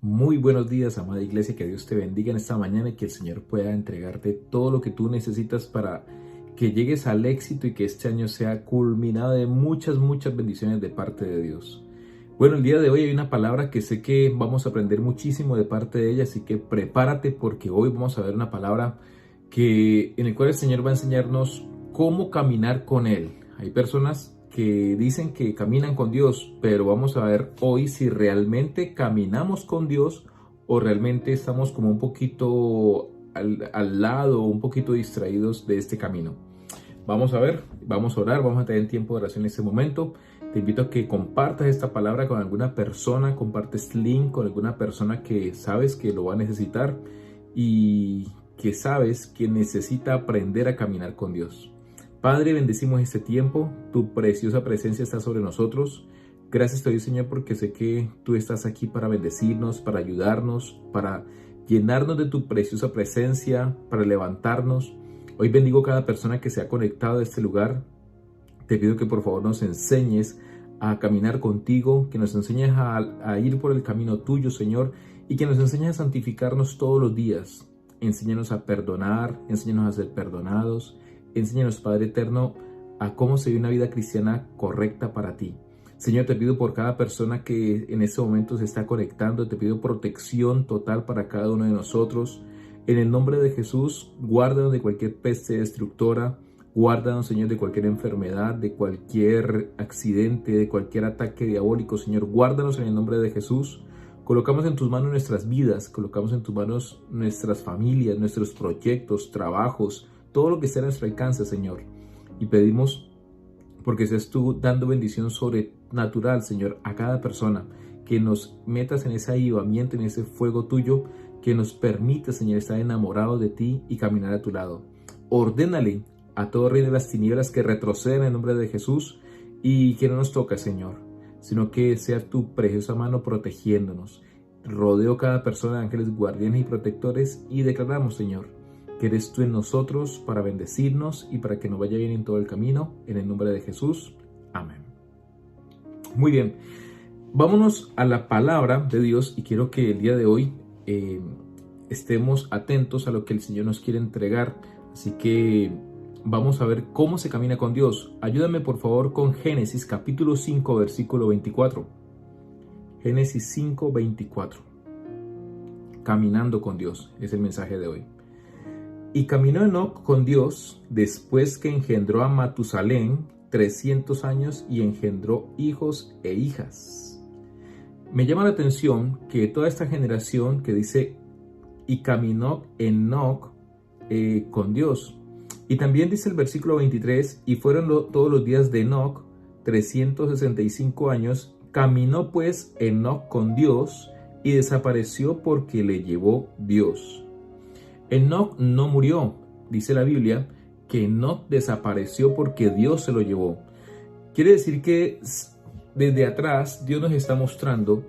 Muy buenos días, amada iglesia, que Dios te bendiga en esta mañana y que el Señor pueda entregarte todo lo que tú necesitas para que llegues al éxito y que este año sea culminado de muchas bendiciones de parte de Dios. Bueno, el día de hoy hay una palabra que sé que vamos a aprender muchísimo de parte de ella, así que prepárate porque hoy vamos a ver una palabra en el cual el Señor va a enseñarnos cómo caminar con Él. Hay personas que dicen que caminan con Dios, pero vamos a ver hoy si realmente caminamos con Dios o realmente estamos como un poquito al lado, un poquito distraídos de este camino. Vamos a ver, vamos a orar, vamos a tener tiempo de oración en este momento. Te invito a que compartas esta palabra con alguna persona, compartes este link con alguna persona que sabes que lo va a necesitar y que sabes que necesita aprender a caminar con Dios. Padre, bendecimos este tiempo, tu preciosa presencia está sobre nosotros. Gracias te doy, Señor, porque sé que tú estás aquí para bendecirnos, para ayudarnos, para llenarnos de tu preciosa presencia, para levantarnos. Hoy bendigo cada persona que se ha conectado a este lugar. Te pido que por favor nos enseñes a caminar contigo, que nos enseñes a ir por el camino tuyo, Señor, y que nos enseñes a santificarnos todos los días. Enséñanos a perdonar, enséñanos a ser perdonados. Enséñanos, Padre eterno, a cómo se vive una vida cristiana correcta para ti. Señor, te pido por cada persona que en este momento se está conectando, te pido protección total para cada uno de nosotros. En el nombre de Jesús, guárdanos de cualquier peste destructora, guárdanos, Señor, de cualquier enfermedad, de cualquier accidente, de cualquier ataque diabólico. Señor, guárdanos en el nombre de Jesús. Colocamos en tus manos nuestras vidas, colocamos en tus manos nuestras familias, nuestros proyectos, trabajos, todo lo que esté a nuestro alcance, Señor. Y pedimos porque seas tú dando bendición sobrenatural, Señor, a cada persona, que nos metas en ese avivamiento, en ese fuego tuyo, que nos permita, Señor, estar enamorados de ti y caminar a tu lado. Ordénale a todo rey de las tinieblas que retroceda en el nombre de Jesús y que no nos toque, Señor, sino que sea tu preciosa mano protegiéndonos. Rodeo cada persona de ángeles guardianes y protectores y declaramos, Señor, que eres tú en nosotros para bendecirnos y para que nos vaya bien en todo el camino, en el nombre de Jesús. Amén. Muy bien, vámonos a la palabra de Dios y quiero que el día de hoy estemos atentos a lo que el Señor nos quiere entregar. Así que vamos a ver cómo se camina con Dios. Ayúdame por favor con Génesis capítulo 5 versículo 24. Génesis 5, 24. Caminando con Dios es el mensaje de hoy. Y caminó Enoc con Dios después que engendró a Matusalén 300 años y engendró hijos e hijas. Me llama la atención que toda esta generación que dice y caminó Enoc con Dios. Y también dice el versículo 23, y fueron todos los días de Enoc 365 años. Caminó pues Enoc con Dios y desapareció porque le llevó Dios. Enoc no murió, dice la Biblia, que Enoc desapareció porque Dios se lo llevó. Quiere decir que desde atrás Dios nos está mostrando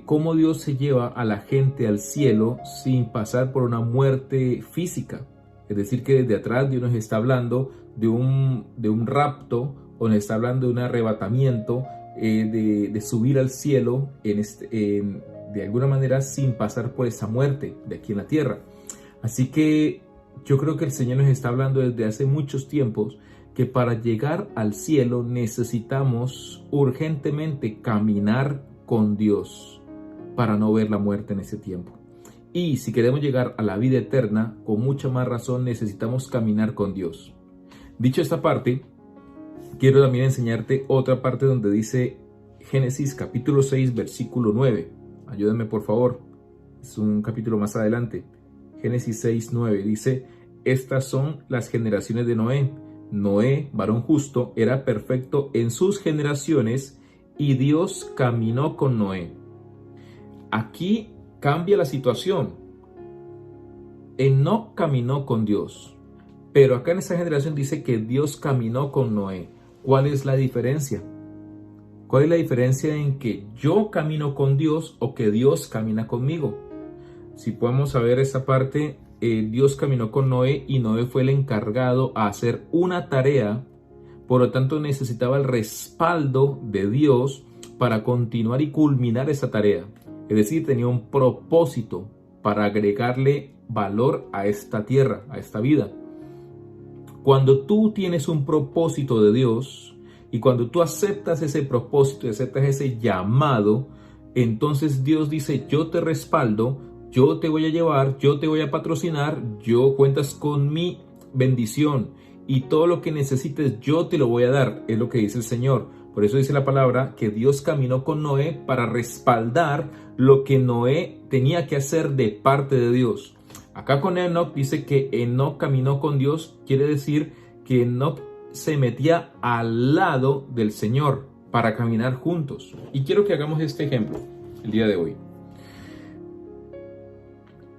cómo Dios se lleva a la gente al cielo sin pasar por una muerte física. Es decir, que desde atrás Dios nos está hablando de un rapto o nos está hablando de un arrebatamiento, de subir al cielo de alguna manera sin pasar por esa muerte de aquí en la tierra. Así que yo creo que el Señor nos está hablando desde hace muchos tiempos que para llegar al cielo necesitamos urgentemente caminar con Dios para no ver la muerte en ese tiempo. Y si queremos llegar a la vida eterna, con mucha más razón necesitamos caminar con Dios. Dicho esta parte, quiero también enseñarte otra parte donde dice Génesis capítulo 6 versículo 9. Ayúdame por favor, es un capítulo más adelante. Génesis 6, 9 dice: estas son las generaciones de Noé. Noé, varón justo, era perfecto en sus generaciones y Dios caminó con Noé. Aquí cambia la situación. Enoc caminó con Dios, pero acá en esta generación dice que Dios caminó con Noé. ¿Cuál es la diferencia? ¿Cuál es la diferencia en que yo camino con Dios o que Dios camina conmigo? Si podemos saber esa parte, Dios caminó con Noé y Noé fue el encargado a hacer una tarea, por lo tanto necesitaba el respaldo de Dios para continuar y culminar esa tarea. Es decir, tenía un propósito para agregarle valor a esta tierra, a esta vida. Cuando tú tienes un propósito de Dios y cuando tú aceptas ese propósito y aceptas ese llamado, entonces Dios dice: yo te respaldo, yo te voy a llevar, yo te voy a patrocinar, yo cuentas con mi bendición y todo lo que necesites yo te lo voy a dar, es lo que dice el Señor. Por eso dice la palabra que Dios caminó con Noé para respaldar lo que Noé tenía que hacer de parte de Dios. Acá con Enoc dice que Enoc caminó con Dios, quiere decir que Enoc se metía al lado del Señor para caminar juntos. Y quiero que hagamos este ejemplo el día de hoy.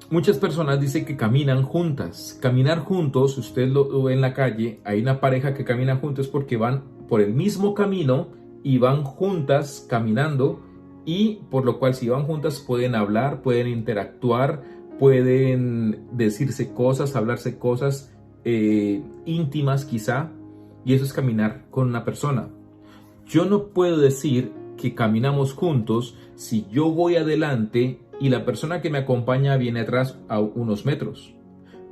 Muchas personas dicen que caminan juntas. Caminar juntos, usted lo ve en la calle, hay una pareja que camina juntos porque van por el mismo camino y van juntas caminando, y por lo cual si van juntas pueden hablar, pueden interactuar, pueden decirse cosas, hablarse cosas íntimas quizá, y eso es caminar con una persona. Yo no puedo decir que caminamos juntos si yo voy adelante y la persona que me acompaña viene atrás a unos metros.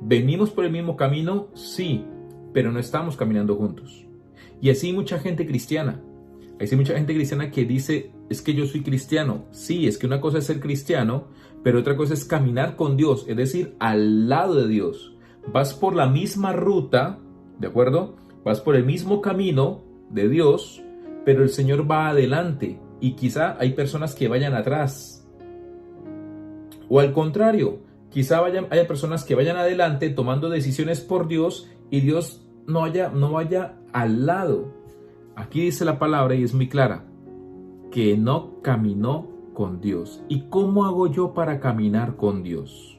¿Venimos por el mismo camino? Sí, pero no estamos caminando juntos. Y así mucha gente cristiana. Hay mucha gente cristiana que dice: es que yo soy cristiano. Sí, es que una cosa es ser cristiano, pero otra cosa es caminar con Dios, es decir, al lado de Dios. Vas por la misma ruta, ¿de acuerdo? Vas por el mismo camino de Dios, pero el Señor va adelante y quizá hay personas que vayan atrás. O al contrario, quizá haya personas que vayan adelante tomando decisiones por Dios y Dios no vaya al lado. Aquí dice la palabra y es muy clara, que Enoc caminó con Dios. ¿Y cómo hago yo para caminar con Dios?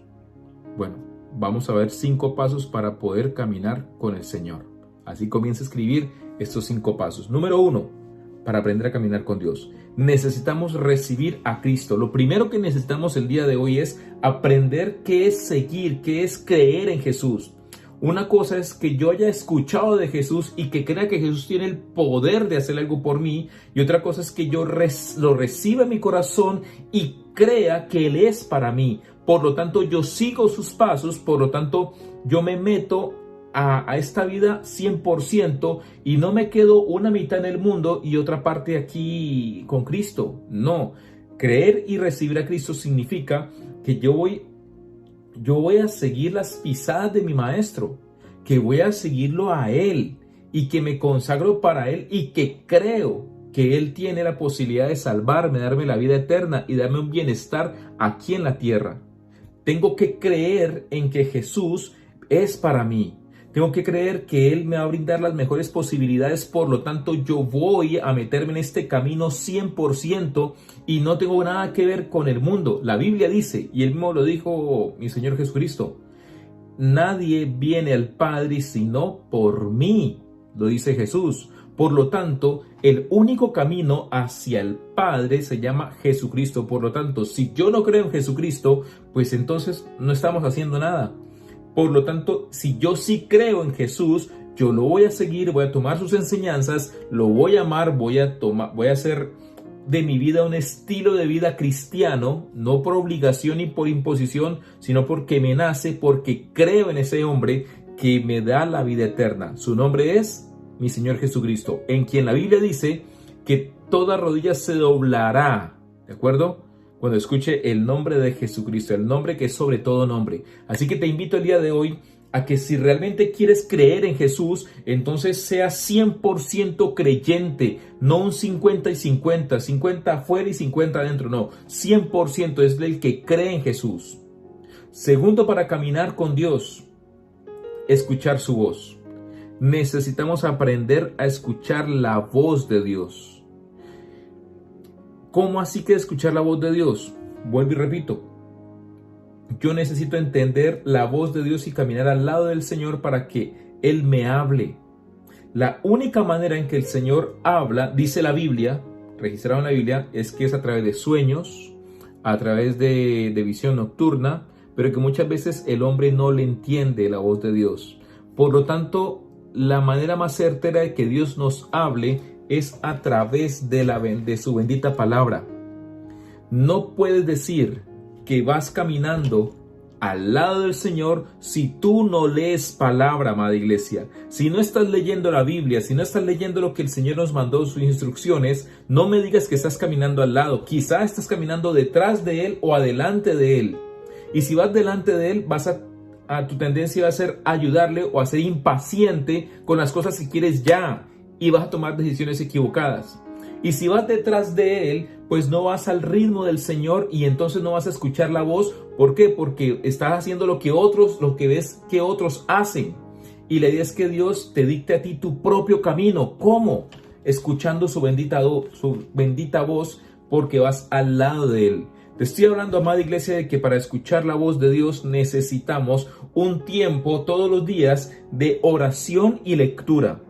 Bueno, vamos a ver 5 pasos para poder caminar con el Señor. Así comienza a escribir estos 5 pasos. Número 1, para aprender a caminar con Dios. Necesitamos recibir a Cristo. Lo primero que necesitamos el día de hoy es aprender qué es seguir, qué es creer en Jesús. Una cosa es que yo haya escuchado de Jesús y que crea que Jesús tiene el poder de hacer algo por mí, y otra cosa es que yo lo reciba en mi corazón y crea que Él es para mí. Por lo tanto, yo sigo sus pasos, por lo tanto, yo me meto a esta vida 100% y no me quedo una mitad en el mundo y otra parte aquí con Cristo. No, creer y recibir a Cristo significa que yo voy a seguir las pisadas de mi maestro, que voy a seguirlo a Él y que me consagro para Él y que creo que Él tiene la posibilidad de salvarme, darme la vida eterna y darme un bienestar aquí en la tierra. Tengo que creer en que Jesús es para mí. Tengo que creer que Él me va a brindar las mejores posibilidades, por lo tanto yo voy a meterme en este camino 100% y no tengo nada que ver con el mundo. La Biblia dice, y Él mismo lo dijo mi Señor Jesucristo: nadie viene al Padre sino por mí, lo dice Jesús. Por lo tanto, el único camino hacia el Padre se llama Jesucristo. Por lo tanto, si yo no creo en Jesucristo, pues entonces no estamos haciendo nada. Por lo tanto, si yo sí creo en Jesús, yo lo voy a seguir, voy a tomar sus enseñanzas, lo voy a amar, voy a hacer de mi vida un estilo de vida cristiano, no por obligación ni por imposición, sino porque me nace, porque creo en ese hombre que me da la vida eterna. Su nombre es mi Señor Jesucristo, en quien la Biblia dice que toda rodilla se doblará, ¿de acuerdo? Cuando escuche el nombre de Jesucristo, el nombre que es sobre todo nombre. Así que te invito el día de hoy a que si realmente quieres creer en Jesús, entonces seas 100% creyente, no un 50 y 50, 50 afuera y 50 adentro, no, 100% es el que cree en Jesús. Segundo, para caminar con Dios, escuchar su voz. Necesitamos aprender a escuchar la voz de Dios. ¿Cómo así que escuchar la voz de Dios? Vuelvo y repito. Yo necesito entender la voz de Dios y caminar al lado del Señor para que Él me hable. La única manera en que el Señor habla, dice la Biblia, registrado en la Biblia, es que es a través de sueños, a través de visión nocturna, pero que muchas veces el hombre no le entiende la voz de Dios. Por lo tanto, la manera más certera de que Dios nos hable es a través de su bendita palabra. No puedes decir que vas caminando al lado del Señor si tú no lees palabra, amada iglesia. Si no estás leyendo la Biblia, si no estás leyendo lo que el Señor nos mandó, sus instrucciones, no me digas que estás caminando al lado. Quizá estás caminando detrás de Él o adelante de Él. Y si vas delante de Él, tu tendencia va a ser ayudarle o a ser impaciente con las cosas que quieres ya, y vas a tomar decisiones equivocadas. Y si vas detrás de Él, pues no vas al ritmo del Señor y entonces no vas a escuchar la voz. ¿Por qué? Porque estás haciendo lo que ves que otros hacen. Y la idea es que Dios te dicte a ti tu propio camino. ¿Cómo? Escuchando su bendita voz, porque vas al lado de Él. Te estoy hablando, amada iglesia, de que para escuchar la voz de Dios necesitamos un tiempo todos los días de oración y lectura.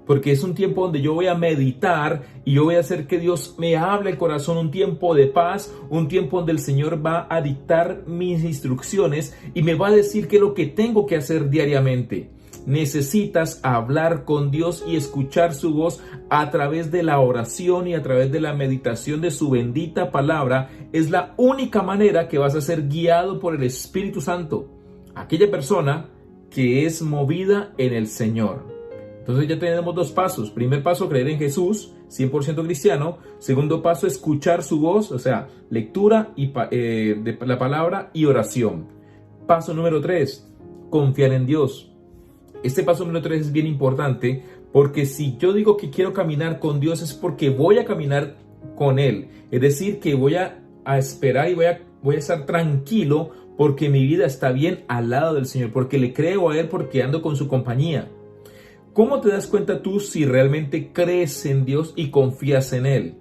Porque es un tiempo donde yo voy a meditar y yo voy a hacer que Dios me hable el corazón, un tiempo de paz, un tiempo donde el Señor va a dictar mis instrucciones y me va a decir qué es lo que tengo que hacer diariamente. Necesitas hablar con Dios y escuchar su voz a través de la oración y a través de la meditación de su bendita palabra. Es la única manera que vas a ser guiado por el Espíritu Santo, aquella persona que es movida en el Señor. Entonces ya tenemos dos pasos. Primer paso, creer en Jesús, 100% cristiano. Segundo paso, escuchar su voz, o sea, lectura de la palabra y oración. Paso número 3, confiar en Dios. Este paso número 3 es bien importante porque si yo digo que quiero caminar con Dios es porque voy a caminar con Él. Es decir, que voy a esperar y voy a estar tranquilo porque mi vida está bien al lado del Señor, porque le creo a Él, porque ando con su compañía. ¿Cómo te das cuenta tú si realmente crees en Dios y confías en Él?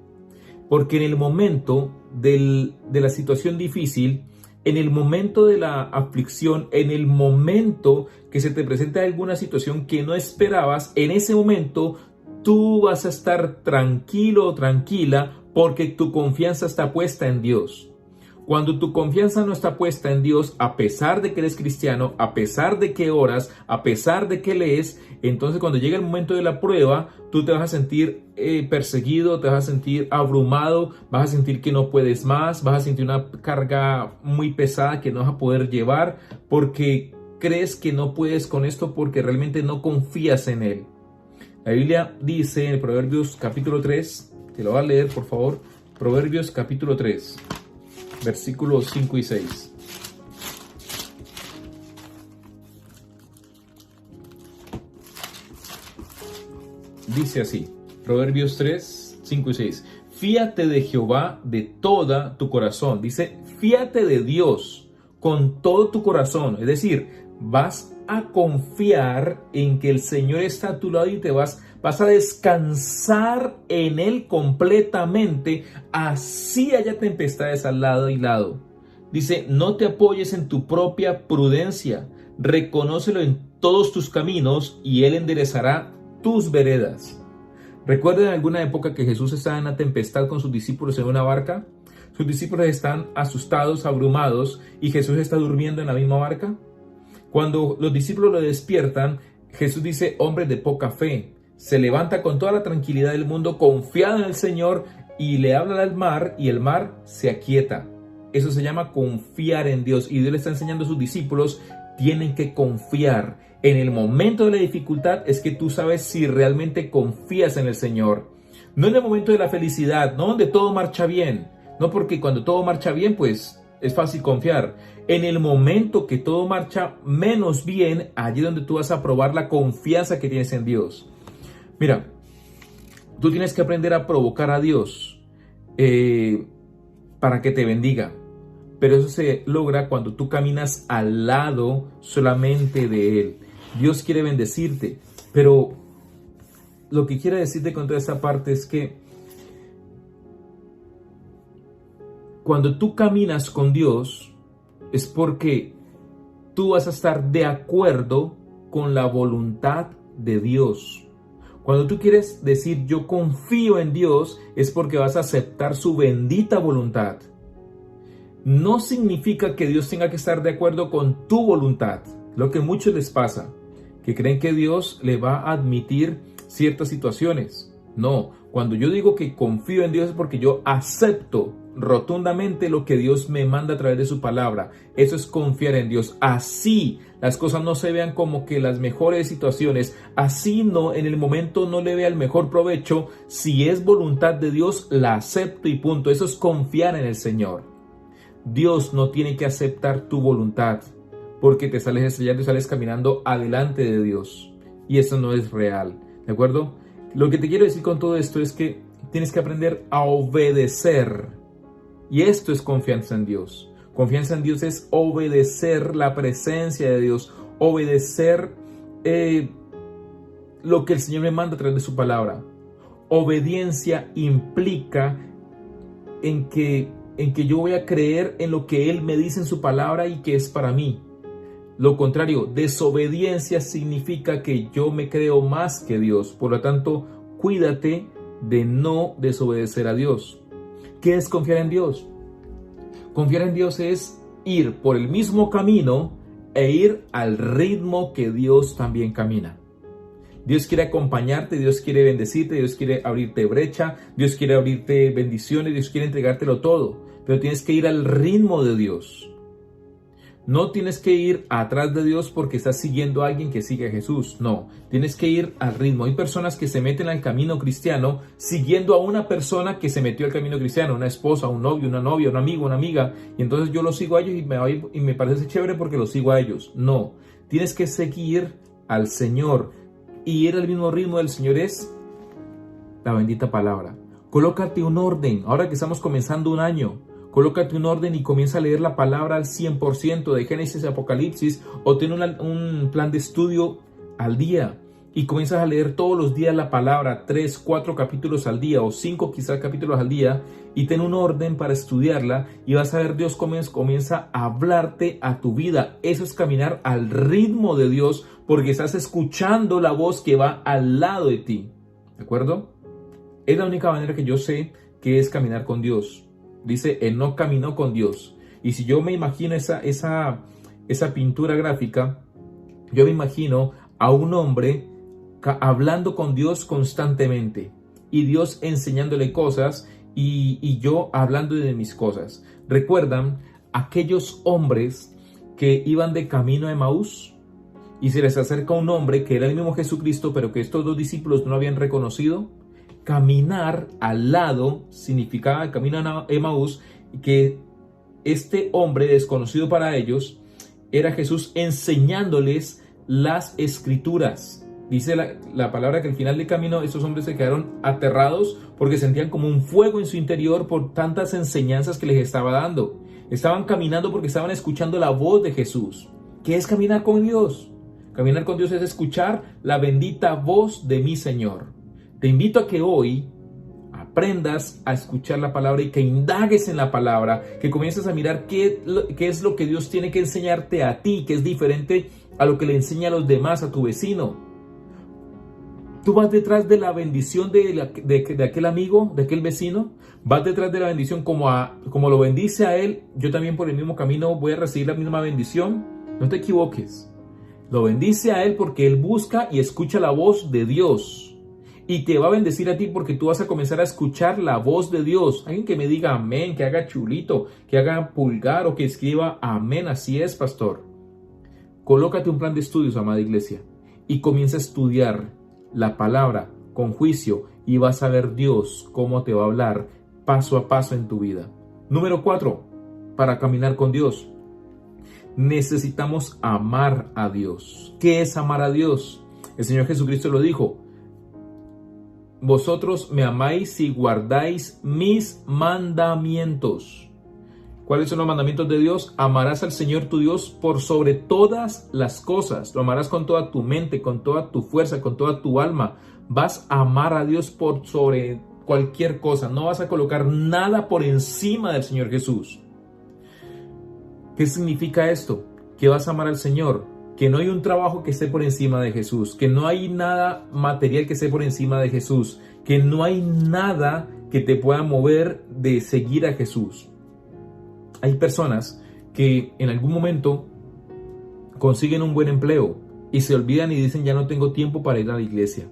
Porque en el momento de la situación difícil, en el momento de la aflicción, en el momento que se te presenta alguna situación que no esperabas, en ese momento tú vas a estar tranquilo o tranquila porque tu confianza está puesta en Dios. Cuando tu confianza no está puesta en Dios, a pesar de que eres cristiano, a pesar de que oras, a pesar de que lees, entonces cuando llega el momento de la prueba, tú te vas a sentir perseguido, te vas a sentir abrumado, vas a sentir que no puedes más, vas a sentir una carga muy pesada que no vas a poder llevar porque crees que no puedes con esto porque realmente no confías en Él. La Biblia dice en Proverbios capítulo 3, te lo voy a leer por favor, Proverbios capítulo 3. Versículos 5 y 6. Dice así, Proverbios 3, 5 y 6. Fíate de Jehová de toda tu corazón. Dice, fíate de Dios con todo tu corazón. Es decir, vas a confiar en que el Señor está a tu lado y vas a descansar en Él completamente, así haya tempestades al lado y lado. Dice, no te apoyes en tu propia prudencia, reconócelo en todos tus caminos y Él enderezará tus veredas. ¿Recuerdan en alguna época que Jesús estaba en una tempestad con sus discípulos en una barca? Sus discípulos están asustados, abrumados y Jesús está durmiendo en la misma barca. Cuando los discípulos lo despiertan, Jesús dice, hombre de poca fe. Se levanta con toda la tranquilidad del mundo, confiado en el Señor, y le habla al mar, y el mar se aquieta. Eso se llama confiar en Dios. Y Dios le está enseñando a sus discípulos, tienen que confiar. En el momento de la dificultad es que tú sabes si realmente confías en el Señor. No en el momento de la felicidad, no donde todo marcha bien. No porque cuando todo marcha bien, pues es fácil confiar. En el momento que todo marcha menos bien, allí donde tú vas a probar la confianza que tienes en Dios. Mira, tú tienes que aprender a provocar a Dios para que te bendiga. Pero eso se logra cuando tú caminas al lado solamente de Él. Dios quiere bendecirte, pero lo que quiero decirte con toda esta parte es que cuando tú caminas con Dios es porque tú vas a estar de acuerdo con la voluntad de Dios. Cuando tú quieres decir yo confío en Dios es porque vas a aceptar su bendita voluntad. No significa que Dios tenga que estar de acuerdo con tu voluntad. Lo que a muchos les pasa, que creen que Dios le va a admitir ciertas situaciones. No, cuando yo digo que confío en Dios es porque yo acepto rotundamente lo que Dios me manda a través de su palabra. Eso es confiar en Dios. Así las cosas no se vean como que las mejores situaciones, así no, en el momento no le vea el mejor provecho. Si es voluntad de Dios, la acepto y punto. Eso es confiar en el Señor. Dios no tiene que aceptar tu voluntad porque te sales estrellando y sales caminando adelante de Dios. Y eso no es real, ¿de acuerdo? Lo que te quiero decir con todo esto es que tienes que aprender a obedecer. Y esto es confianza en Dios. Confianza en Dios es obedecer la presencia de Dios, obedecer lo que el Señor me manda a través de su palabra. Obediencia implica en que yo voy a creer en lo que Él me dice en su palabra y que es para mí. Lo contrario, desobediencia significa que yo me creo más que Dios. Por lo tanto, cuídate de no desobedecer a Dios. ¿Qué es confiar en Dios? Confiar en Dios es ir por el mismo camino e ir al ritmo que Dios también camina. Dios quiere acompañarte, Dios quiere bendecirte, Dios quiere abrirte brecha, Dios quiere abrirte bendiciones, Dios quiere entregártelo todo. Pero tienes que ir al ritmo de Dios. No tienes que ir atrás de Dios porque estás siguiendo a alguien que sigue a Jesús. No, tienes que ir al ritmo. Hay personas que se meten al camino cristiano siguiendo a una persona que se metió al camino cristiano, una esposa, un novio, una novia, un amigo, una amiga. Y entonces yo los sigo a ellos y me parece chévere porque los sigo a ellos. No, tienes que seguir al Señor. Y ir al mismo ritmo del Señor es la bendita palabra. Colócate un orden. Ahora que estamos comenzando un año, colócate un orden y comienza a leer la palabra al 100% de Génesis y Apocalipsis, o ten un plan de estudio al día y comienzas a leer todos los días la palabra, 3, 4 capítulos al día o 5 quizás capítulos al día, y ten un orden para estudiarla y vas a ver Dios comienza a hablarte a tu vida. Eso es caminar al ritmo de Dios porque estás escuchando la voz que va al lado de ti, ¿de acuerdo? Es la única manera que yo sé que es caminar con Dios. Dice, él no caminó con Dios. Y si yo me imagino esa pintura gráfica, yo me imagino a un hombre hablando con Dios constantemente y Dios enseñándole cosas y yo hablando de mis cosas. ¿Recuerdan aquellos hombres que iban de camino a Emaús? Y se les acerca un hombre que era el mismo Jesucristo, pero que estos dos discípulos no lo habían reconocido. Caminar al lado significaba el camino a Emaús, que este hombre desconocido para ellos era Jesús enseñándoles las escrituras. Dice la palabra que al final del camino estos hombres se quedaron aterrados porque sentían como un fuego en su interior por tantas enseñanzas que les estaba dando. Estaban caminando porque estaban escuchando la voz de Jesús. ¿Qué es caminar con Dios? Caminar con Dios es escuchar la bendita voz de mi Señor. Te invito a que hoy aprendas a escuchar la palabra y que indagues en la palabra, que comiences a mirar qué es lo que Dios tiene que enseñarte a ti, que es diferente a lo que le enseña a los demás, a tu vecino. Tú vas detrás de la bendición de aquel amigo, de aquel vecino, vas detrás de la bendición como lo bendice a él, yo también por el mismo camino voy a recibir la misma bendición. No te equivoques. Lo bendice a él porque él busca y escucha la voz de Dios. Y te va a bendecir a ti porque tú vas a comenzar a escuchar la voz de Dios. Alguien que me diga amén, que haga chulito, que haga pulgar o que escriba amén. Así es, pastor. Colócate un plan de estudios, amada iglesia, y comienza a estudiar la palabra con juicio y vas a ver Dios cómo te va a hablar paso a paso en tu vida. Número 4, para caminar con Dios, necesitamos amar a Dios. ¿Qué es amar a Dios? El Señor Jesucristo lo dijo. Vosotros me amáis si guardáis mis mandamientos. ¿Cuáles son los mandamientos de Dios? Amarás al Señor tu Dios por sobre todas las cosas. Lo amarás con toda tu mente, con toda tu fuerza, con toda tu alma. Vas a amar a Dios por sobre cualquier cosa. No vas a colocar nada por encima del Señor Jesús. ¿Qué significa esto? Que vas a amar al Señor. Que no hay un trabajo que esté por encima de Jesús, que no hay nada material que esté por encima de Jesús, que no hay nada que te pueda mover de seguir a Jesús. Hay personas que en algún momento consiguen un buen empleo y se olvidan y dicen ya no tengo tiempo para ir a la iglesia.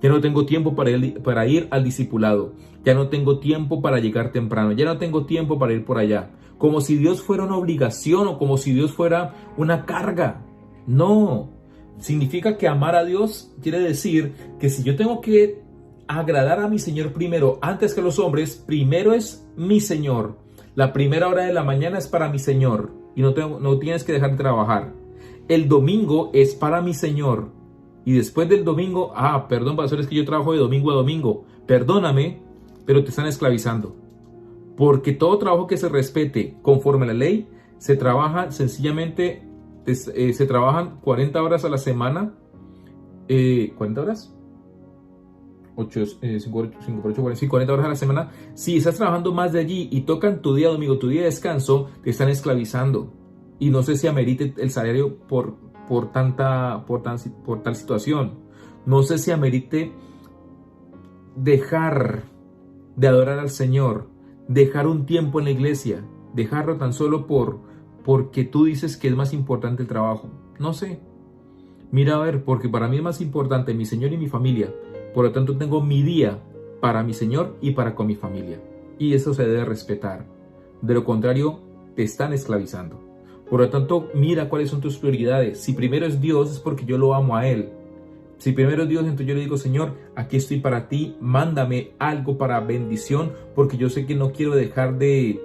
Ya no tengo tiempo para ir al discipulado. Ya no tengo tiempo para llegar temprano. Ya no tengo tiempo para ir por allá. Como si Dios fuera una obligación o como si Dios fuera una carga. No. Significa que amar a Dios quiere decir que si yo tengo que agradar a mi Señor primero, antes que los hombres, primero es mi Señor. La primera hora de la mañana es para mi Señor y no tienes que dejar de trabajar. El domingo es para mi Señor. Y después del domingo, perdón, pastor, es que yo trabajo de domingo a domingo. Perdóname, pero te están esclavizando. Porque todo trabajo que se respete conforme a la ley, se trabaja sencillamente, se trabajan 40 horas a la semana. ¿40 horas? 40 horas a la semana. Si estás trabajando más de allí y tocan tu día domingo, tu día de descanso, te están esclavizando. Y no sé si amerite el salario por tal situación. No sé si amerite dejar de adorar al Señor, dejar un tiempo en la iglesia, dejarlo tan solo porque tú dices que es más importante el trabajo. No sé. Mira a ver, porque para mí es más importante mi Señor y mi familia. Por lo tanto, tengo mi día para mi Señor y para con mi familia. Y eso se debe respetar. De lo contrario, te están esclavizando. Por lo tanto, mira cuáles son tus prioridades. Si primero es Dios, es porque yo lo amo a Él. Si primero es Dios, entonces yo le digo, Señor, aquí estoy para ti, mándame algo para bendición, porque yo sé que no quiero dejar de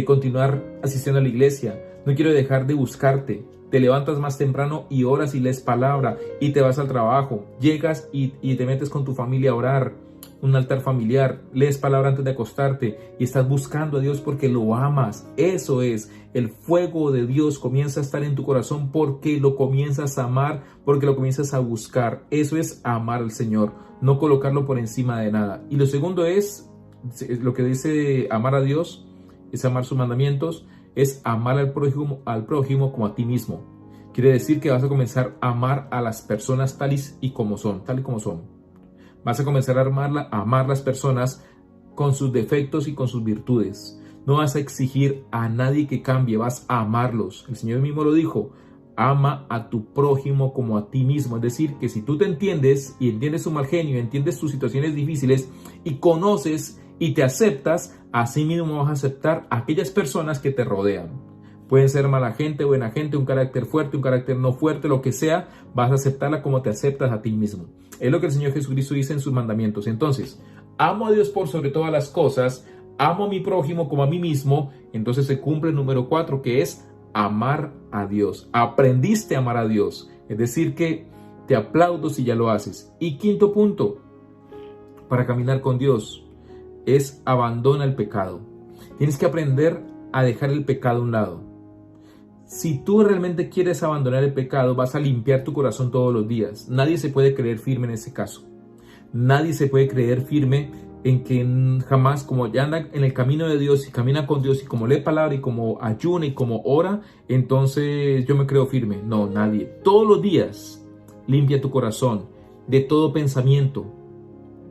continuar asistiendo a la iglesia, no quiero dejar de buscarte. Te levantas más temprano y oras y lees palabra y te vas al trabajo, llegas y te metes con tu familia a orar, un altar familiar, lees palabra antes de acostarte y estás buscando a Dios porque lo amas. Eso es, el fuego de Dios comienza a estar en tu corazón porque lo comienzas a amar, porque lo comienzas a buscar. Eso es amar al Señor, no colocarlo por encima de nada. Y lo segundo es, lo que dice amar a Dios, es amar sus mandamientos, es amar al prójimo como a ti mismo. Quiere decir que vas a comenzar a amar a las personas tal y como son. Vas a comenzar a amar las personas con sus defectos y con sus virtudes. No vas a exigir a nadie que cambie, vas a amarlos. El Señor mismo lo dijo, ama a tu prójimo como a ti mismo. Es decir, que si tú te entiendes y entiendes su mal genio, entiendes tus situaciones difíciles y conoces y te aceptas, así mismo vas a aceptar a aquellas personas que te rodean. Pueden ser mala gente, buena gente, un carácter fuerte, un carácter no fuerte, lo que sea, vas a aceptarla como te aceptas a ti mismo. Es lo que el Señor Jesucristo dice en sus mandamientos. Entonces, amo a Dios por sobre todas las cosas, amo a mi prójimo como a mí mismo, entonces se cumple el número 4, que es amar a Dios. Aprendiste a amar a Dios, es decir que te aplaudo si ya lo haces. Y quinto punto, para caminar con Dios, es abandona el pecado. Tienes que aprender a dejar el pecado a un lado. Si tú realmente quieres abandonar el pecado, vas a limpiar tu corazón todos los días. Nadie se puede creer firme en ese caso. Nadie se puede creer firme en que jamás, como ya anda en el camino de Dios y camina con Dios y como lee palabra y como ayuna y como ora, entonces yo me creo firme. No, nadie. Todos los días limpia tu corazón de todo pensamiento,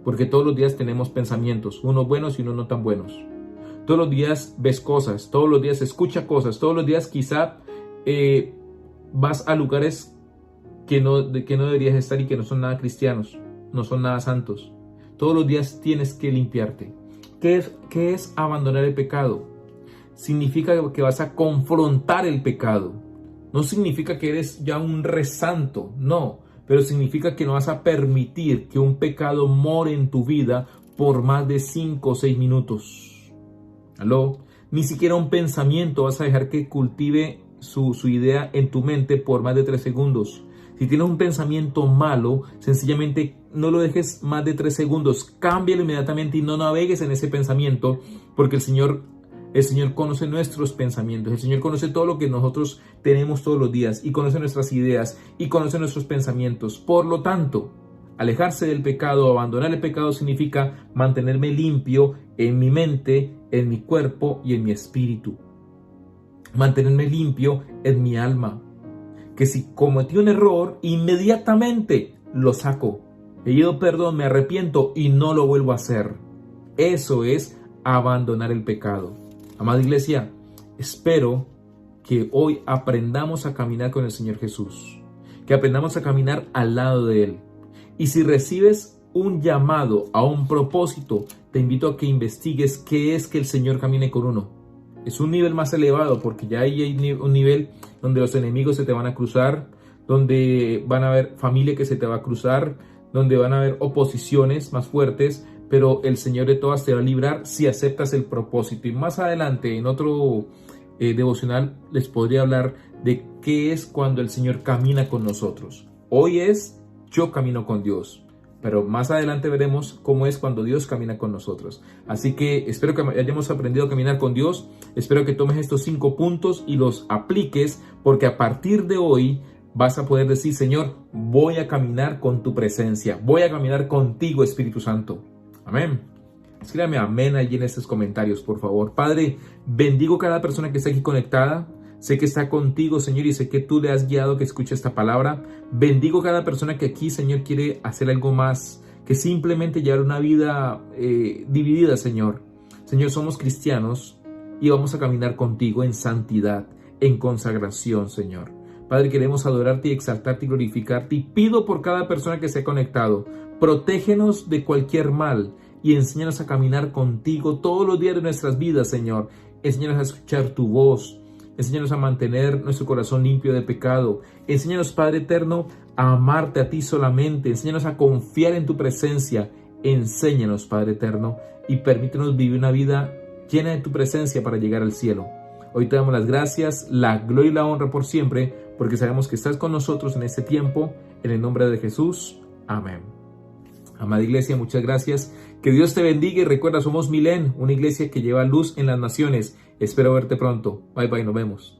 porque todos los días tenemos pensamientos, unos buenos y unos no tan buenos. Todos los días ves cosas, todos los días escuchas cosas, todos los días quizá vas a lugares que no deberías estar y que no son nada cristianos, no son nada santos. Todos los días tienes que limpiarte. ¿Qué es abandonar el pecado? Significa que vas a confrontar el pecado. No significa que eres ya un resanto, no. Pero significa que no vas a permitir que un pecado more en tu vida por más de 5 o 6 minutos. ¿Aló? Ni siquiera un pensamiento vas a dejar que cultive su idea en tu mente por más de 3 segundos. Si tienes un pensamiento malo, sencillamente no lo dejes más de 3 segundos. Cámbialo inmediatamente y no navegues en ese pensamiento, porque el Señor conoce nuestros pensamientos. El Señor conoce todo lo que nosotros tenemos todos los días y conoce nuestras ideas y conoce nuestros pensamientos. Por lo tanto, alejarse del pecado, abandonar el pecado significa mantenerme limpio en mi mente, en mi cuerpo y en mi espíritu. Mantenerme limpio en mi alma. Que si cometí un error, inmediatamente lo saco. Pido perdón, me arrepiento y no lo vuelvo a hacer. Eso es abandonar el pecado. Amada iglesia, espero que hoy aprendamos a caminar con el Señor Jesús. Que aprendamos a caminar al lado de Él. Y si recibes un llamado, a un propósito, te invito a que investigues qué es que el Señor camine con uno. Es un nivel más elevado porque ya hay un nivel donde los enemigos se te van a cruzar, donde van a haber familia que se te va a cruzar, donde van a haber oposiciones más fuertes, pero el Señor de todas te va a librar si aceptas el propósito. Y más adelante, en otro devocional, les podría hablar de qué es cuando el Señor camina con nosotros. Hoy es yo camino con Dios, pero más adelante veremos cómo es cuando Dios camina con nosotros. Así que espero que hayamos aprendido a caminar con Dios. Espero que tomes estos 5 puntos y los apliques, porque a partir de hoy vas a poder decir: Señor, voy a caminar con tu presencia, voy a caminar contigo, Espíritu Santo. Amén. Escríbame amén allí en estos comentarios, por favor. Padre, bendigo cada persona que está aquí conectada. Sé que está contigo, Señor, y sé que tú le has guiado que escuche esta palabra. Bendigo cada persona que aquí, Señor, quiere hacer algo más que simplemente llevar una vida dividida, Señor. Señor, somos cristianos y vamos a caminar contigo en santidad, en consagración, Señor. Padre, queremos adorarte y exaltarte y glorificarte, y pido por cada persona que se ha conectado: protégenos de cualquier mal y enséñanos a caminar contigo todos los días de nuestras vidas, Señor. Enséñanos a escuchar tu voz, enséñanos a mantener nuestro corazón limpio de pecado. Enséñanos, Padre eterno, a amarte a ti solamente. Enséñanos a confiar en tu presencia. Enséñanos, Padre eterno, y permítenos vivir una vida llena de tu presencia para llegar al cielo. Hoy te damos las gracias, la gloria y la honra por siempre, porque sabemos que estás con nosotros en este tiempo. En el nombre de Jesús. Amén. Amada iglesia, muchas gracias. Que Dios te bendiga y recuerda, somos Milen, una iglesia que lleva luz en las naciones. Espero verte pronto. Bye bye, nos vemos.